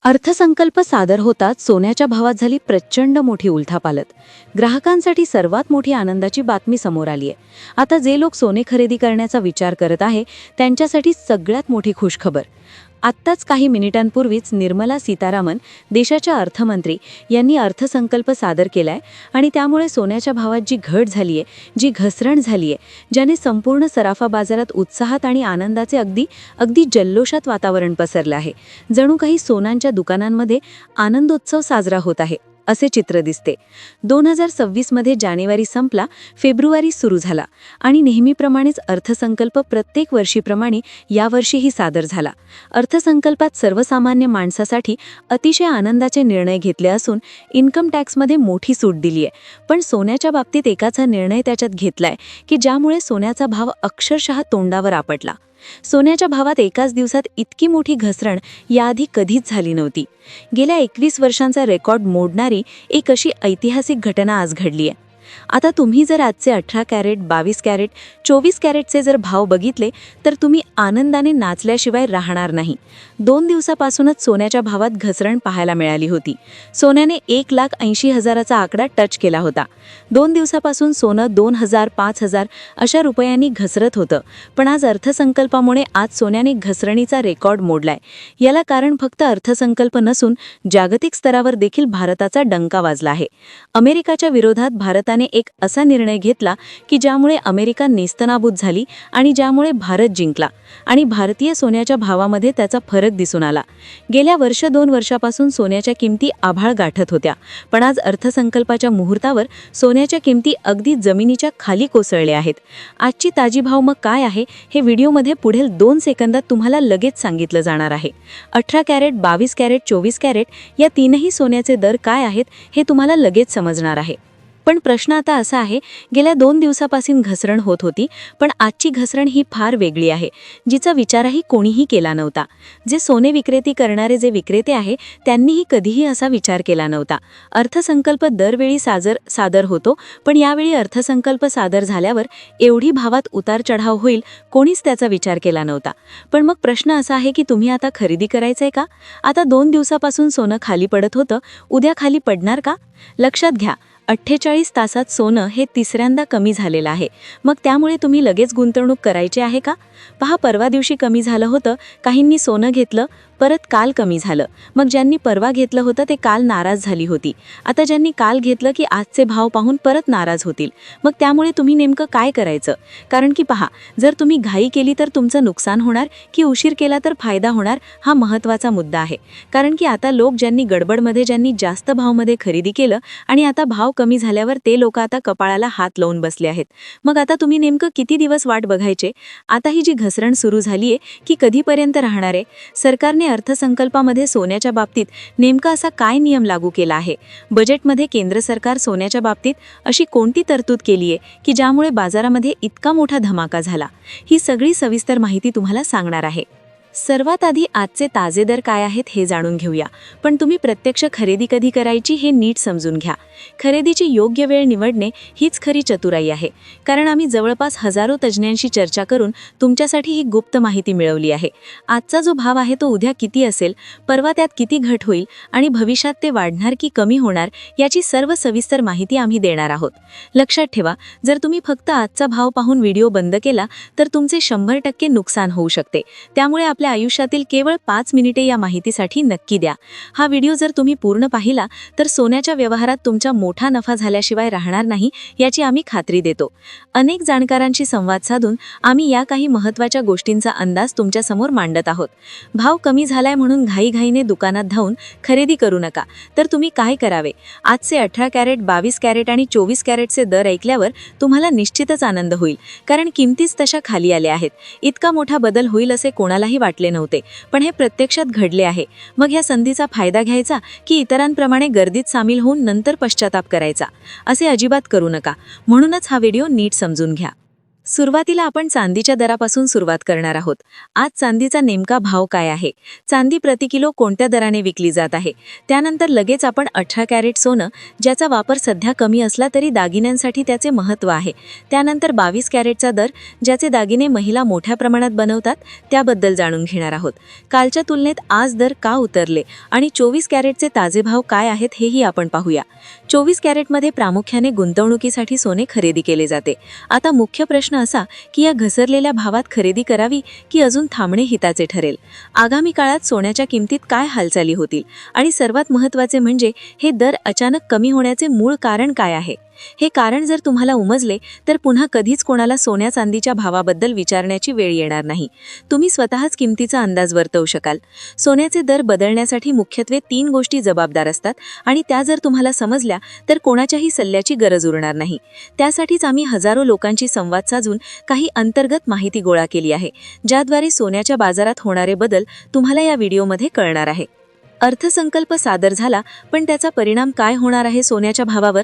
अर्थसंकल्प सादर होताच सोन्याच्या भावात झाली प्रचंड मोठी उलथापालथ. ग्राहकांसाठी सर्वात मोठी आनंदाची बातमी समोर आली आहे. आता जे लोक सोने खरेदी करण्याचा विचार करत आहे त्यांच्यासाठी सगळ्यात मोठी खुशखबर. आत्ताच काही मिनिटांपूर्वीच निर्मला सीतारामन, देशाच्या अर्थमंत्री, यांनी अर्थसंकल्प सादर केलाय आणि त्यामुळे सोन्याच्या भावात जी घट झालीये, जी घसरण झालीये, ज्याने संपूर्ण सराफा बाजारात उत्साहात आणि आनंदाचे अगदी जल्लोषात वातावरण पसरलं आहे. जणू काही सोन्यांच्या दुकानांमध्ये आनंदोत्सव साजरा होत आहे असे चित्र दिसते. 2026 मध्ये जानेवारी संपला, फेब्रुवारी सुरू झाला आणि नेहमीप्रमाणेच अर्थसंकल्प प्रत्येक वर्षीप्रमाणे यावर्षीही सादर झाला. अर्थसंकल्पात सर्वसामान्य माणसासाठी अतिशय आनंदाचे निर्णय घेतले असून इन्कम टॅक्समध्ये मोठी सूट दिली आहे. पण सोन्याच्या बाबतीत एकाचा निर्णय त्याच्यात घेतलाय की ज्यामुळे सोन्याचा भाव अक्षरशः तोंडावर आपटला. सोन्याच्या भावात एकाच दिवसात इतकी मोठी घसरण याआधी कधीच झाली नव्हती. गेल्या 21 वर्षांचा रेकॉर्ड मोडणारी एक अशी ऐतिहासिक घटना आज घडली आहे. आता तुम्ही जर आजचे 18 कॅरेट, 22 कॅरेट, 24 कॅरेटचे जर भाव बघितले तर तुम्ही आनंदाने नाचल्याशिवाय राहणार नाही. 2 दिवसापासूनच सोन्याच्या भावात घसरण पाहायला मिळाली होती. सोन्याने 1,80,000चा आकडा टच केला होता. 2 दिवसापासून सोनं 2,000, 5,000 अशा रुपयांनी घसरत होतं. पण आज अर्थसंकल्पामुळे आज सोन्याने घसरणीचा रेकॉर्ड मोडलाय. याला कारण फक्त अर्थसंकल्प नसून जागतिक स्तरावर देखील भारताचा डंका वाजला आहे. अमेरिकाच्या विरोधात भारताने एक असा निर्णय घेतला की ज्यामुळे अमेरिका नेस्तनाबूत झाली आणि ज्यामुळे भारत जिंकला आणि भारतीय सोन्याच्या भावामध्ये त्याचा फरक दिसून आला. गेल्या 1-2 वर्षापासून सोन्याच्या किमती आभाळ गाठत होत्या, पण आज अर्थसंकल्पाच्या मुहूर्तावर सोन्याच्या किमती अगदी जमिनीच्या खाली कोसळल्या आहेत. आजची ताजी भाव मग काय आहे हे व्हिडिओमध्ये पुढील 2 सेकंदात तुम्हाला लगेच सांगितलं जाणार आहे. 18 कॅरेट, 22 कॅरेट, 24 कॅरेट या तीनही सोन्याचे दर काय आहेत हे तुम्हाला लगेच समजणार आहे. पण प्रश्न आता असा आहे, गेल्या 2 दिवसापासून घसरण होत होती, पण आजची घसरण ही फार वेगळी आहे, जिचा विचारही कोणीही केला नव्हता. जे सोने विक्रेती करणारे जे विक्रेते आहे त्यांनीही कधीही असा विचार केला नव्हता. अर्थसंकल्प दरवेळी सादर होतो, पण यावेळी अर्थसंकल्प सादर झाल्यावर एवढी भावात उतार चढाव होईल कोणीच त्याचा विचार केला नव्हता. पण मग प्रश्न असा आहे की तुम्ही आता खरेदी करायचंय का? आता 2 दिवसापासून सोनं खाली पडत होतं, उद्या खाली पडणार का? लक्षात घ्या, 48 तासात सोनं हे तिसऱ्यांदा कमी झालेलं आहे. मग त्यामुळे तुम्ही लगेच गुंतवणूक करायची आहे का? पहा, परवा दिवशी कमी झालं होतं, काहींनी सोनं घेतलं, परत काल कमी झालं. मग ज्यांनी परवा घेतलं होतं ते काल नाराज झाली होती. आता ज्यांनी काल घेतलं की आजचे भाव पाहून परत नाराज होतील. मग त्यामुळे तुम्ही नेमकं काय करायचं? कारण की पहा, जर तुम्ही घाई केली तर तुमचं नुकसान होणार की उशीर केला तर फायदा होणार, हा महत्त्वाचा मुद्दा आहे. कारण की आता लोक ज्यांनी गडबडमध्ये ज्यांनी जास्त भावमध्ये खरेदी केलं आणि आता भाव कमी झाल्यावर ते लोक आता कपाळाला हात लावून बसले आहेत. मग आता तुम्ही नेमकं किती दिवस वाट बघायचे? आता ही जी घसरण सुरू झालीये की कधीपर्यंत राहणार आहे? सरकारने अर्थसंकल्पामध्ये सोन्याच्या बाबतीत नेमका असा काय नियम लागू केला आहे? बजेटमध्ये केंद्र सरकार सोन्याच्या बाबतीत अशी कोणती तरतूद केली आहे की ज्यामुळे बाजारामध्ये इतका मोठा धमाका झाला? ही सगळी सविस्तर माहिती तुम्हाला सांगणार आहे. सर्वात आधी आजचे ताजे दर काय आहेत हे जाणून घेऊया. पण तुम्ही प्रत्यक्ष खरेदी कधी करायची हे नीट समजून घ्या. खरेदीची योग्य वेळ निवडणे हीच खरी चतुराई आहे. कारण आम्ही जवळपास हजारो तज्ज्ञांशी चर्चा करून तुमच्यासाठी ही गुप्त माहिती मिळवली आहे. आजचा जो भाव आहे तो उद्या किती असेल, परवा त्यात किती घट होईल आणि भविष्यात ते वाढणार की कमी होणार याची सर्व सविस्तर माहिती आम्ही देणार आहोत. लक्षात ठेवा, जर तुम्ही फक्त आजचा भाव पाहून व्हिडिओ बंद केला तर तुमचे 100% नुकसान होऊ शकते. त्यामुळे आपल्या आयुष्यातील केवळ 5 मिनिटे या माहितीसाठी नक्की द्या. हा व्हिडिओ जर तुम्ही पूर्ण पाहिला तर सोन्याच्या व्यवहारात तुमचा मोठा नफा झाल्याशिवाय राहणार नाही याची आम्ही खात्री देतो. अनेक जाणकारांशी संवाद साधून आम्ही या काही महत्त्वाच्या गोष्टींचा अंदाज तुमच्या समोर मांडत आहोत. भाव कमी झालाय म्हणून घाईघाईने दुकानात धावून खरेदी करू नका. तर तुम्ही काय करावे? आजचे 18 कॅरेट, 22 कॅरेट आणि 24 कॅरेटचे दर ऐकल्यावर तुम्हाला निश्चितच आनंद होईल. कारण किमतीच तशा खाली आल्या आहेत. इतका मोठा बदल होईल असे कोणालाही वाटले नव्हते, पण हे प्रत्यक्षात घडले आहे. मग या संधीचा फायदा घ्यायचा की इतरांप्रमाणे गर्दीत सामील होऊन नंतर पश्चाताप करायचा? असे अजिबात करू नका. म्हणूनच हा व्हिडिओ नीट समजून घ्या. सुरुवातीला आपण चांदीच्या दरापासून सुरुवात करणार आहोत. आज चांदीचा नेमका भाव काय आहे, चांदी प्रति किलो कोणत्या दराने विकली जात आहे, त्यानंतर लगेच आपण 18 कॅरेट सोनं, ज्याचा वापर सध्या कमी असला तरी दागिन्यांसाठी त्याचे महत्त्व आहे, त्यानंतर 22 कॅरेटचा दर, ज्याचे दागिने महिला मोठ्या प्रमाणात बनवतात, त्याबद्दल जाणून घेणार आहोत. कालच्या तुलनेत आज दर का उतरले आणि 24 कॅरेटचे ताजे भाव काय आहेत हेही आपण पाहूया. 24 कॅरेटमध्ये प्रामुख्याने गुंतवणुकीसाठी सोने खरेदी केले जाते. आता मुख्य प्रश्न असा की या घसरलेल्या भावात खरेदी करावी की अजून थांबणे हिताचे ठरेल. आगामी काळात सोन्याच्या किमतीत काय हालचाली होतील आणि सर्वात महत्त्वाचे म्हणजे हे दर अचानक कमी होण्याचे मूळ कारण काय आहे. हे कारण जर तुम्हाला उमजले तर पुन्हा कधीच कोणाला सोन्या चांदीच्या भावाबद्दल विचारण्याची वेळ येणार नाही. तुम्ही स्वतःच किमतीचा अंदाज वर्तवू शकाल. सोन्याचे दर बदलण्यासाठी मुख्यत्वे 3 गोष्टी जबाबदार असतात आणि त्या जर तुम्हाला समजल्या तर कोणाच्याही सल्ल्याची गरज उरणार नाही. त्यासाठीच आम्ही हजारो लोकांची संवाद साधून काही अंतर्गत माहिती गोळा केली आहे, ज्याद्वारे सोन्याच्या बाजारात होणारे बदल तुम्हाला या व्हिडिओमध्ये कळणार आहे. अर्थसंकल्प सादर झाला, पण त्याचा परिणाम काय होणार आहे सोन्याच्या भावावर?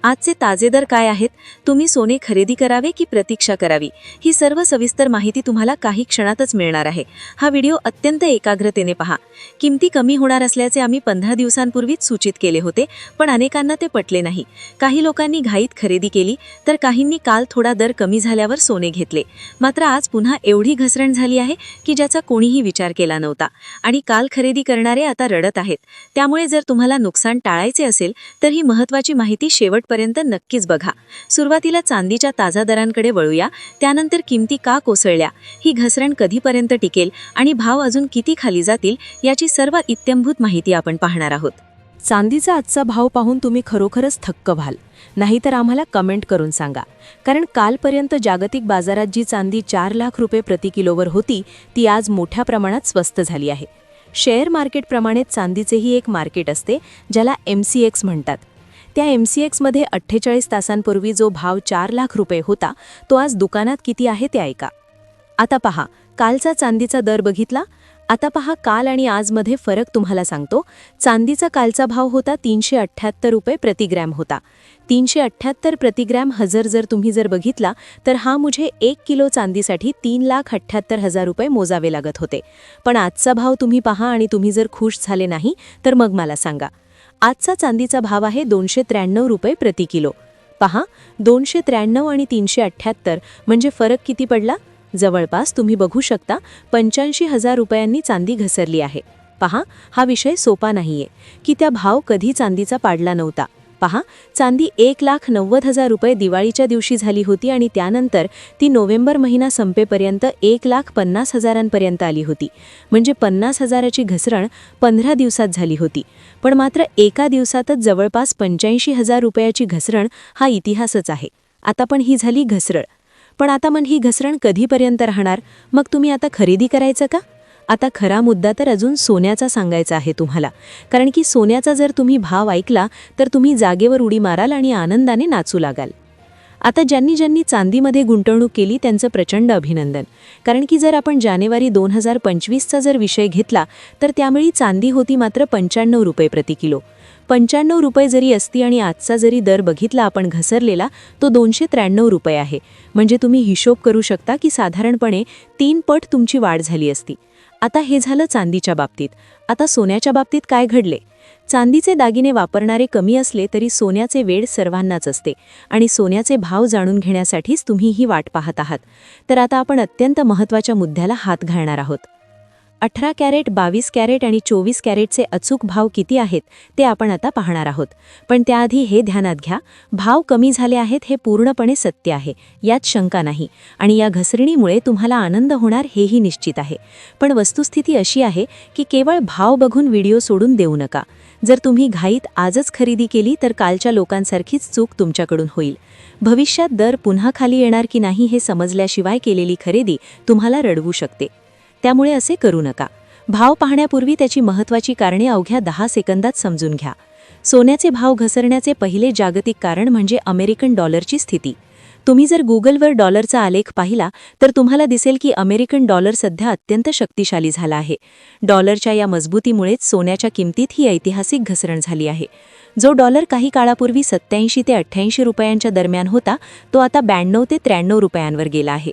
आजचे ताजे दर काय आहेत? तुम्ही सोने खरेदी करावे की प्रतीक्षा करावी? ही सर्व सविस्तर माहिती तुम्हाला काही क्षणातच मिळणार आहे. हा व्हिडिओ अत्यंत एकाग्रतेने पहा. किमती कमी होणार असल्याचे आम्ही 15 दिवसांपूर्वीच सूचित केले होते, पण अनेकांना ते पटले नाही. काही लोकांनी घाईत खरेदी केली, तर काहींनी काल थोडा दर कमी झाल्यावर सोने घेतले. मात्र आज पुन्हा एवढी घसरण झाली आहे की ज्याचा कोणीही विचार केला नव्हता आणि काल खरेदी करणारे आता रडत आहेत. त्यामुळे जर तुम्हाला नुकसान टाळायचे असेल तर ही महत्त्वाची माहिती शेवटपर्यंत नक्कीच बघा. सुरुवातीला चांदीच्या ताजा दरांकडे वळूया, त्यानंतर किमती का कोसळल्या, ही घसरण कधीपर्यंत टिकेल आणि भाव अजून किती खाली जातील याची सर्व इत्थंभूत माहिती आपण पाहणार आहोत. चांदीचा आजचा भाव पाहून तुम्ही खरोखरच थक्क व्हाल. नाहीतर आम्हाला कमेंट करून सांगा. कारण कालपर्यंत जागतिक बाजारात जी चांदी 4 लाख रुपये प्रति किलोवर होती ती आज मोठ्या प्रमाणात स्वस्त झाली आहे. शेअर मार्केटप्रमाणेच चांदीचेही एक मार्केट असते, ज्याला MCX म्हणतात. त्या MCXमध्ये 48 तासांपूर्वी जो भाव 4 लाख रुपये होता तो आज दुकानात किती आहे ते ऐका. आता पहा, कालचा चांदीचा दर बघितला. आता पहा काल आणि आजमध्ये फरक तुम्हाला सांगतो. चांदीचा कालचा भाव होता 378 रुपये प्रति ग्रॅम होता. 378 प्रति ग्रॅम हजर जर तुम्ही बघितला तर हा मुझे 1 किलो चांदीसाठी 3,78,000 रुपये मोजावे लागत होते. पण आजचा भाव तुम्ही पहा आणि तुम्ही जर खुश झाले नाही तर मग मला सांगा. आजचा चांदीचा भाव आहे 293 रुपये प्रति किलो. पहा, 293 आणि 378 म्हणजे फरक किती पडला? जवळपास तुम्ही बघू शकता 85,000 रुपयांनी चांदी घसरली आहे. पहा, हा विषय सोपा नाहीये की त्या भाव कधी चांदीचा पाडला नव्हता. पहा, चांदी 1,90,000 रुपये दिवाळीच्या दिवशी झाली होती आणि त्यानंतर ती नोव्हेंबर महिना संपेपर्यंत 1,50,000 आली होती. म्हणजे 50,000ची घसरण 15 दिवसात झाली होती. पण मात्र एका दिवसातच जवळपास 85,000 रुपयाची घसरण हा इतिहासच आहे. आता पण ही झाली घसरण. पण आता मग ही घसरण कधीपर्यंत राहणार? मग तुम्ही आता खरेदी करायचं का? आता खरा मुद्दा तर अजून सोन्याचा सांगायचा आहे तुम्हाला. कारण की सोन्याचा जर तुम्ही भाव ऐकला तर तुम्ही जागेवर उडी माराल आणि आनंदाने नाचू लागाल. आता ज्यांनी चांदीमध्ये गुंतवणूक केली त्यांचं प्रचंड अभिनंदन. कारण की जर आपण जानेवारी 2025चा जर विषय घेतला तर त्यावेळी चांदी होती मात्र 95 रुपये प्रति किलो. 95 रुपये जरी असती आणि आजचा जरी दर बघितला आपण घसरलेला तो 293 रुपये आहे. म्हणजे तुम्ही हिशोब करू शकता की साधारणपणे 3 पट तुमची वाढ झाली असती. आता हे झालं चांदीच्या बाबतीत. आता सोन्याच्या बाबतीत काय घडले? चांदीचे दागिने वापरणारे कमी असले तरी सोन्याचे वेड सर्वांनाच असते आणि सोन्याचे भाव जाणून घेण्यासाठीच तुम्ही ही वाट पाहत आहात. तर आता आपण अत्यंत महत्त्वाच्या मुद्द्याला हात घालणार आहोत. 18 कॅरेट, 22 कॅरेट आणि 24 कॅरेटचे अचूक भाव किती आहेत ते आपण आता पाहणार आहोत. पण त्याआधी हे ध्यानात घ्या, भाव कमी झाले आहेत हे पूर्णपणे सत्य आहे, यात शंका नाही. आणि या घसरणीमुळे तुम्हाला आनंद होणार हेही निश्चित आहे. पण वस्तुस्थिती अशी आहे की केवळ भाव बघून व्हिडिओ सोडून देऊ नका. जर तुम्ही घाईत आजच खरेदी केली तर कालच्या लोकांसारखीच चूक तुमच्याकडून होईल. भविष्यात दर पुन्हा खाली येणार की नाही हे समजल्याशिवाय केलेली खरेदी तुम्हाला रडवू शकते. त्यामुळे असे करू नका. भाव पाहण्यापूर्वी त्याची महत्त्वाची कारणे अवघ्या 10 सेकंदात समजून घ्या. सोन्याचे भाव घसरण्याचे पहिले जागतिक कारण म्हणजे अमेरिकन डॉलरची स्थिती. तुम्ही जर गुगलवर डॉलरचा आलेख पाहिला तर तुम्हाला दिसेल की अमेरिकन डॉलर सध्या अत्यंत शक्तिशाली झाला आहे. डॉलरच्या या मजबूतीमुळेच सोन्याच्या किमतीत ही ऐतिहासिक घसरण झाली आहे. जो डॉलर काही काळापूर्वी 87 ते 88 रुपयांच्या दरम्यान होता तो आता 92 ते 93 रुपयांवर गेला आहे.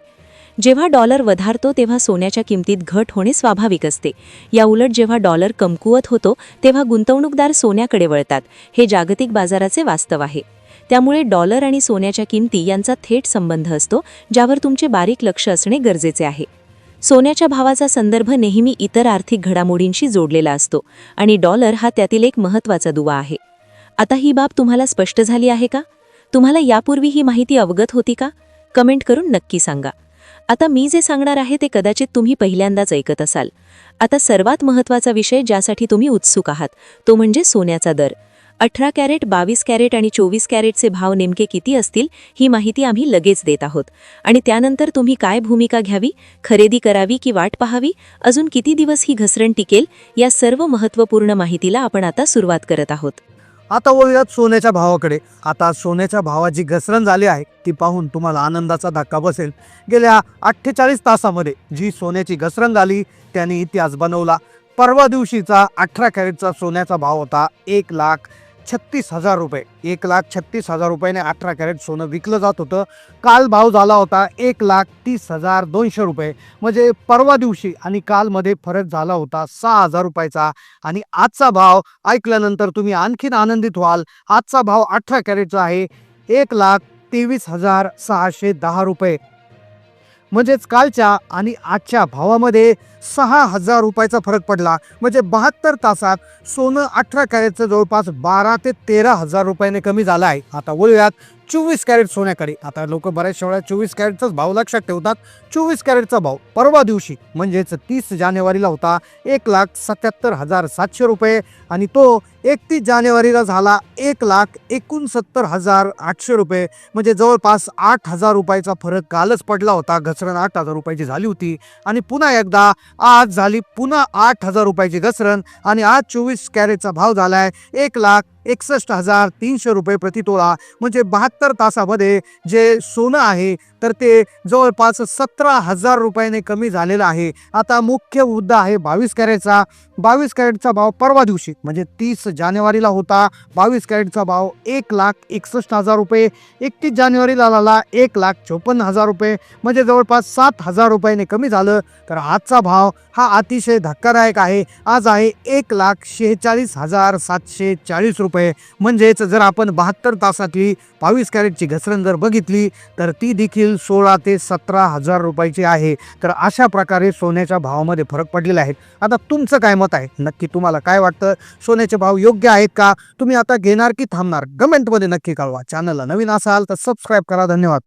जेव्हा डॉलर वधारतो तेव्हा सोन्याच्या किमतीत घट होणे स्वाभाविक असते. या उलट जेव्हा डॉलर कमकुवत होतो तेव्हा गुंतवणूकदार सोन्याकडे वळतात. हे जागतिक बाजाराचे वास्तव आहे. त्यामुळे डॉलर आणि सोन्याच्या किमती यांचा थेट संबंध असतो, ज्यावर तुमचे बारीक लक्ष असणे गरजेचे आहे. सोन्याच्या भावाचा संदर्भ नेहमी इतर आर्थिक घडामोडींशी जोडलेला असतो आणि डॉलर हा त्यातील एक महत्त्वाचा दुवा आहे. आता ही बाब तुम्हाला स्पष्ट झाली आहे का? तुम्हाला यापूर्वी ही माहिती अवगत होती का? कमेंट करून नक्की सांगा. आता मी जे सांगणार आहे ते कदाचित तुम्ही पहिल्यांदाच ऐकत असाल. आता सर्वात महत्त्वाचा विषय ज्यासाठी तुम्ही उत्सुक आहात तो म्हणजे सोन्याचा दर. 18 कॅरेट, 22 कॅरेट आणि 24 कॅरेटचे भाव नेमके किती असतील ही माहिती आम्ही लगेच देत आहोत. आणि त्यानंतर तुम्ही काय भूमिका घ्यावी, खरेदी करावी की वाट पाहावी, अजून किती दिवस ही घसरण टिकेल, या सर्व महत्त्वपूर्ण माहितीला आपण आता सुरुवात करत आहोत. आता वळूयात सोन्याच्या भावाकडे. आता सोन्याच्या भावाची घसरण झाली आहे ती पाहून तुम्हाला आनंदाचा धक्का बसेल. गेल्या 48 तासामध्ये जी सोन्याची घसरण झाली त्याने इतिहास बनवला. परवा दिवशीचा 18 कॅरेटचा सोन्याचा भाव होता 1,36,000 रुपये. 1,36,000 रुपयाने 18 कॅरेट सोनं विकलं जात होतं. काल भाव झाला होता 1,30,200 रुपये. म्हणजे परवा दिवशी आणि कालमध्ये फरक झाला होता 6,000 रुपयाचा. आणि आजचा भाव ऐकल्यानंतर तुम्ही आणखीन आनंदित व्हाल. आजचा भाव 18 कॅरेटचा आहे 1,23,610 रुपये. म्हणजेच कालच्या आणि आजच्या भावामध्ये 6,000 रुपयाचा फरक पडला. म्हणजे 72 तासात सोनं 18 कॅरेटचं जवळपास 12 ते 13,000 रुपयाने कमी झालं आहे. आता बोलूयात 24 कॅरेट सोन्याकडे. आता लोक बऱ्याचशा वेळा 24 कॅरेटचाच भाव लक्षात ठेवतात. 24 कॅरेटचा भाव परवा दिवशी म्हणजेच 30 जानेवारीला होता 1,77,700 रुपये आणि तो 31 जानेवारीला झाला 1,69,800 रुपये. म्हणजे जवळपास 8,000 रुपयाचा फरक कालच पडला होता. घसरण 8,000 रुपयाची झाली होती आणि पुन्हा एकदा आज झाली पुन्हा 8,000 रुपयाची घसरण आणि आज 24 कॅरेटचा भाव झालाय 1,61,300 रुपये प्रति तोळा. म्हणजे 72 तासामध्ये जे सोनं आहे तर ते जवळपास 17,000 रुपयाने कमी झालेलं आहे. आता मुख्य मुद्दा आहे 22 कॅरेटचा. 22 कॅरेटचा भाव परवा दिवशी म्हणजे 30 जानेवारीला होता 22 कॅरेटचा भाव 1,61,000 रुपये. 31 जानेवारीला झाला 1,54,000 रुपये. म्हणजे जवळपास 7,000 रुपयाने कमी झालं. तर आजचा भाव हा अतिशय धक्कादायक आहे. आज आहे 1,46,740 रुपये. म्हणजेच जर आपण 72 तासातली 22 कॅरेटची घसरण जर बघितली तर ती देखील 16,000 ते 17,000 रुपयाची आहे. तर अशा प्रकारे सोन्याच्या भावामध्ये फरक पडलेला आहे. आता तुमचं काय मत आहे? नक्की तुम्हाला काय वाटतं? सोन्याचे भाव योग्य आहेत का? तुम्ही आता घेणार की थांबणार? कमेंटमध्ये नक्की कळवा. चॅनलला नवीन असाल तर सबस्क्राईब करा. धन्यवाद.